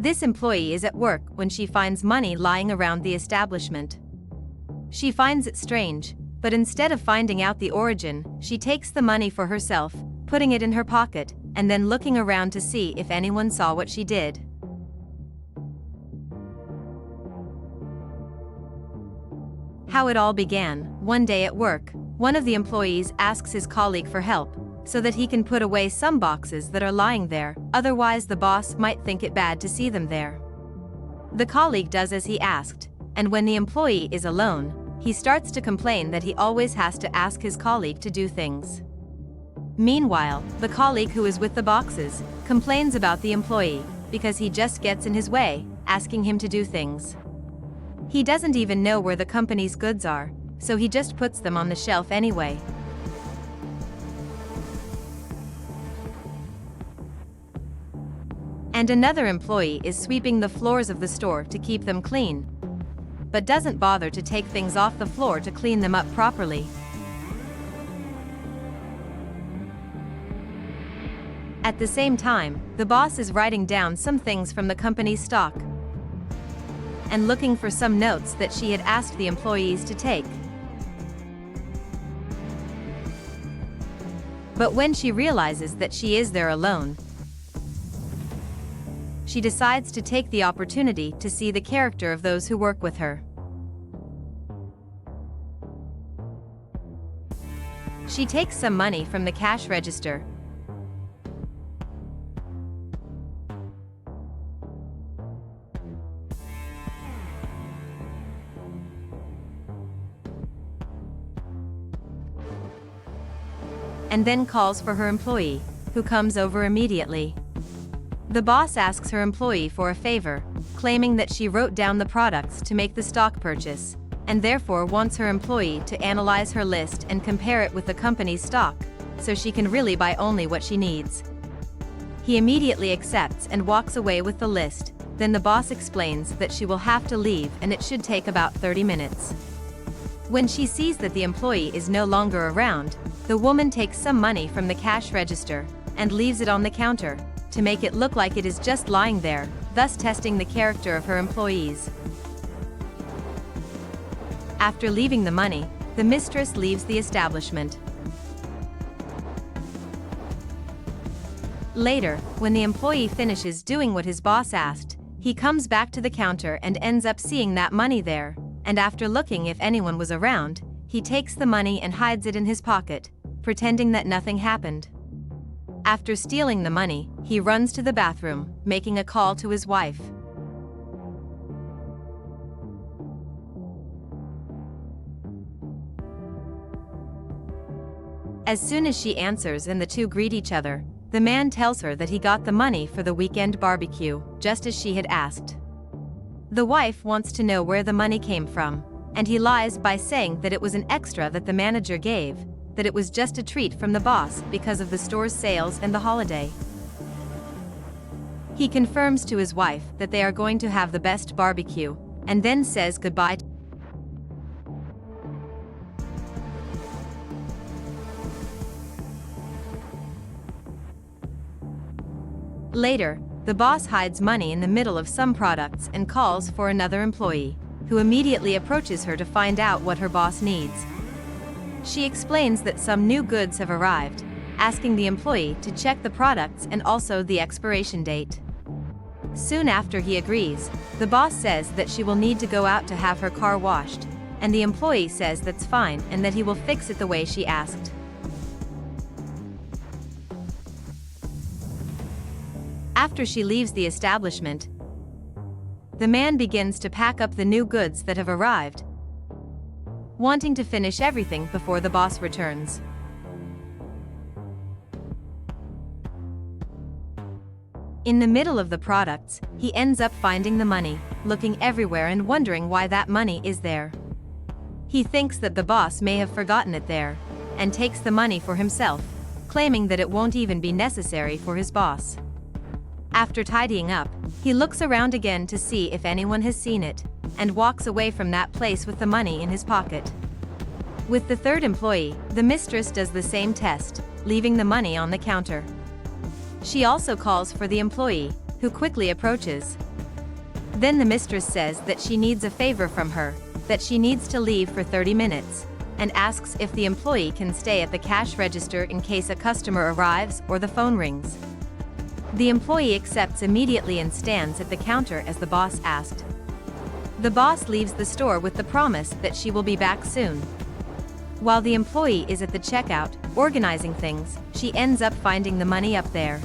This employee is at work when she finds money lying around the establishment. She finds it strange, but instead of finding out the origin, she takes the money for herself, putting it in her pocket, and then looking around to see if anyone saw what she did. How it all began. One day at work, one of the employees asks his colleague for help, so that he can put away some boxes that are lying there, otherwise the boss might think it bad to see them there. The colleague does as he asked, and when the employee is alone, he starts to complain that he always has to ask his colleague to do things. Meanwhile, the colleague who is with the boxes complains about the employee because he just gets in his way, asking him to do things. He doesn't even know where the company's goods are, so he just puts them on the shelf anyway. And another employee is sweeping the floors of the store to keep them clean, but doesn't bother to take things off the floor to clean them up properly. At the same time, the boss is writing down some things from the company's stock and looking for some notes that she had asked the employees to take. But when she realizes that she is there alone, she decides to take the opportunity to see the character of those who work with her. She takes some money from the cash register and then calls for her employee, who comes over immediately. The boss asks her employee for a favor, claiming that she wrote down the products to make the stock purchase, and therefore wants her employee to analyze her list and compare it with the company's stock, so she can really buy only what she needs. He immediately accepts and walks away with the list. Then the boss explains that she will have to leave and it should take about 30 minutes. When she sees that the employee is no longer around, the woman takes some money from the cash register and leaves it on the counter, to make it look like it is just lying there, thus testing the character of her employees. After leaving the money, the mistress leaves the establishment. Later, when the employee finishes doing what his boss asked, he comes back to the counter and ends up seeing that money there, and after looking if anyone was around, he takes the money and hides it in his pocket, pretending that nothing happened. After stealing the money, he runs to the bathroom, making a call to his wife. As soon as she answers and the two greet each other, the man tells her that he got the money for the weekend barbecue, just as she had asked. The wife wants to know where the money came from, and he lies by saying that it was an extra that the manager gave, that it was just a treat from the boss because of the store's sales and the holiday. He confirms to his wife that they are going to have the best barbecue, and then says goodbye. Later, the boss hides money in the middle of some products and calls for another employee, who immediately approaches her to find out what her boss needs. She explains that some new goods have arrived, asking the employee to check the products and also the expiration date. Soon after he agrees, the boss says that she will need to go out to have her car washed, and the employee says that's fine and that he will fix it the way she asked. After she leaves the establishment, the man begins to pack up the new goods that have arrived, wanting to finish everything before the boss returns. In the middle of the products, he ends up finding the money, looking everywhere and wondering why that money is there. He thinks that the boss may have forgotten it there, and takes the money for himself, claiming that it won't even be necessary for his boss. After tidying up, he looks around again to see if anyone has seen it, and walks away from that place with the money in his pocket. With the third employee, the mistress does the same test, leaving the money on the counter. She also calls for the employee, who quickly approaches, Then the mistress says that she needs a favor from her, that she needs to leave for 30 minutes, and asks if the employee can stay at the cash register in case a customer arrives or the phone rings. The employee accepts immediately and stands at the counter as the boss asked. The boss leaves the store with the promise that she will be back soon. While the employee is at the checkout, organizing things, she ends up finding the money up there.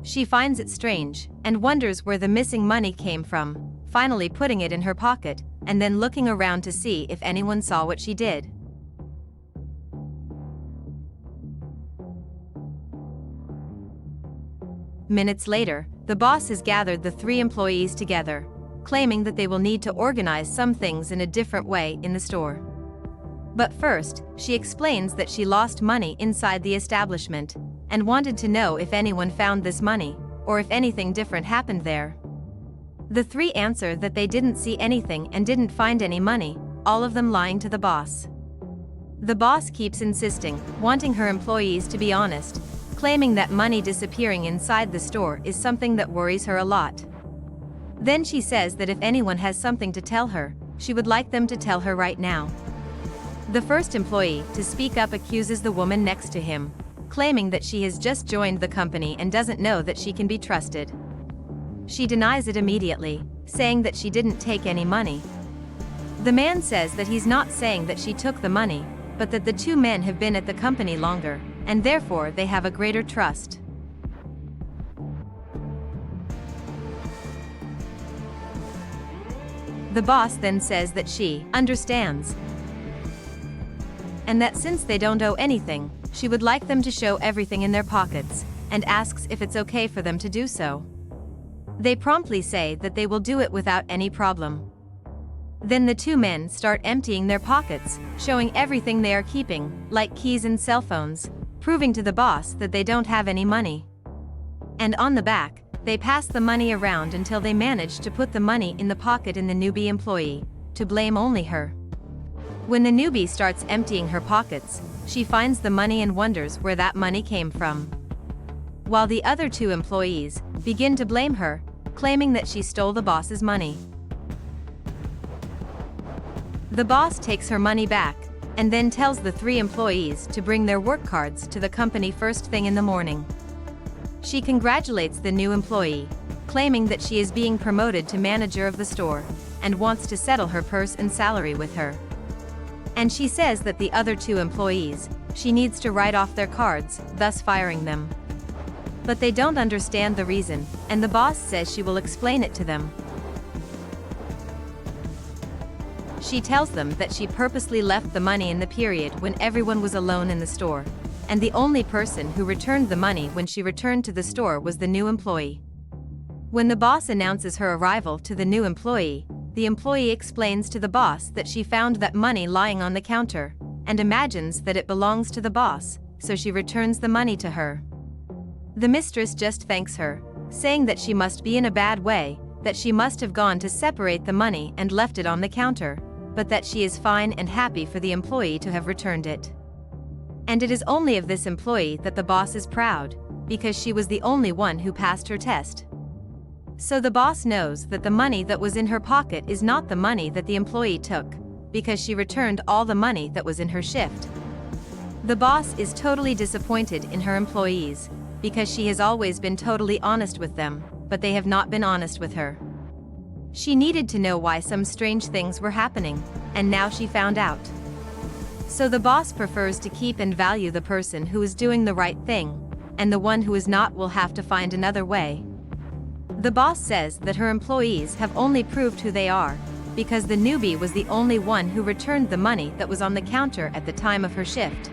She finds it strange, and wonders where the missing money came from, finally putting it in her pocket, and then looking around to see if anyone saw what she did. Minutes later, the boss has gathered the 3 employees together, claiming that they will need to organize some things in a different way in the store. But first, she explains that she lost money inside the establishment, and wanted to know if anyone found this money, or if anything different happened there. The 3 answer that they didn't see anything and didn't find any money, all of them lying to the boss. The boss keeps insisting, wanting her employees to be honest, claiming that money disappearing inside the store is something that worries her a lot. Then she says that if anyone has something to tell her, she would like them to tell her right now. The first employee to speak up accuses the woman next to him, claiming that she has just joined the company and doesn't know that she can be trusted. She denies it immediately, saying that she didn't take any money. The man says that he's not saying that she took the money, but that the 2 men have been at the company longer, and therefore they have a greater trust. The boss then says that she understands, and that since they don't owe anything, she would like them to show everything in their pockets, and asks if it's okay for them to do so. They promptly say that they will do it without any problem. Then the 2 men start emptying their pockets, showing everything they are keeping, like keys and cell phones, proving to the boss that they don't have any money. And on the back, they pass the money around until they manage to put the money in the pocket in the newbie employee, to blame only her. When the newbie starts emptying her pockets, she finds the money and wonders where that money came from. While the other 2 employees begin to blame her, claiming that she stole the boss's money. The boss takes her money back, and then tells the 3 employees to bring their work cards to the company first thing in the morning. She congratulates the new employee, claiming that she is being promoted to manager of the store, and wants to settle her purse and salary with her. And she says that the other 2 employees, she needs to write off their cards, thus firing them. But they don't understand the reason, and the boss says she will explain it to them. She tells them that she purposely left the money in the period when everyone was alone in the store, and the only person who returned the money when she returned to the store was the new employee. When the boss announces her arrival to the new employee, the employee explains to the boss that she found that money lying on the counter, and imagines that it belongs to the boss, so she returns the money to her. The mistress just thanks her, saying that she must be in a bad way, that she must have gone to separate the money and left it on the counter, but that she is fine and happy for the employee to have returned it. And it is only of this employee that the boss is proud, because she was the only one who passed her test. So the boss knows that the money that was in her pocket is not the money that the employee took, because she returned all the money that was in her shift. The boss is totally disappointed in her employees, because she has always been totally honest with them, but they have not been honest with her. She needed to know why some strange things were happening, and now she found out. So the boss prefers to keep and value the person who is doing the right thing, and the one who is not will have to find another way. The boss says that her employees have only proved who they are, because the newbie was the only one who returned the money that was on the counter at the time of her shift,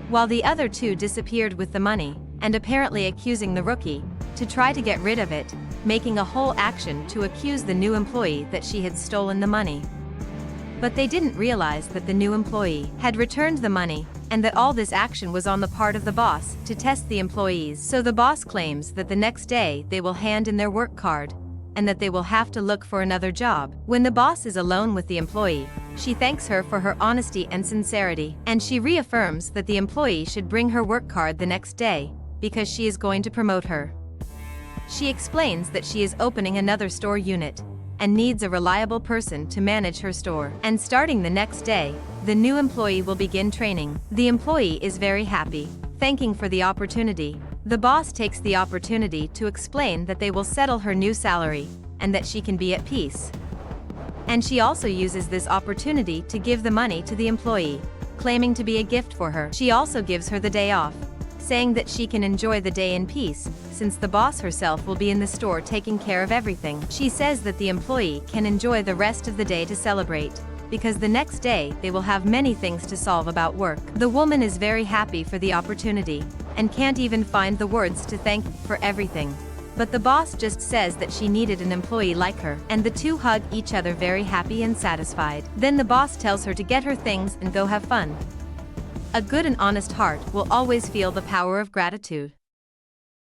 while the other 2 disappeared with the money, and apparently accusing the rookie to try to get rid of it, making a whole action to accuse the new employee that she had stolen the money. But they didn't realize that the new employee had returned the money, and that all this action was on the part of the boss to test the employees. So the boss claims that the next day they will hand in their work card, and that they will have to look for another job. When the boss is alone with the employee, she thanks her for her honesty and sincerity, and she reaffirms that the employee should bring her work card the next day, because she is going to promote her. She explains that she is opening another store unit and needs a reliable person to manage her store. And starting the next day, the new employee will begin training. The employee is very happy, thanking for the opportunity. The boss takes the opportunity to explain that they will settle her new salary and that she can be at peace. And she also uses this opportunity to give the money to the employee, claiming to be a gift for her. She also gives her the day off, saying that she can enjoy the day in peace, since the boss herself will be in the store taking care of everything. She says that the employee can enjoy the rest of the day to celebrate, because the next day they will have many things to solve about work. The woman is very happy for the opportunity, and can't even find the words to thank for everything. But the boss just says that she needed an employee like her, and the two hug each other very happy and satisfied. Then the boss tells her to get her things and go have fun. A good and honest heart will always feel the power of gratitude.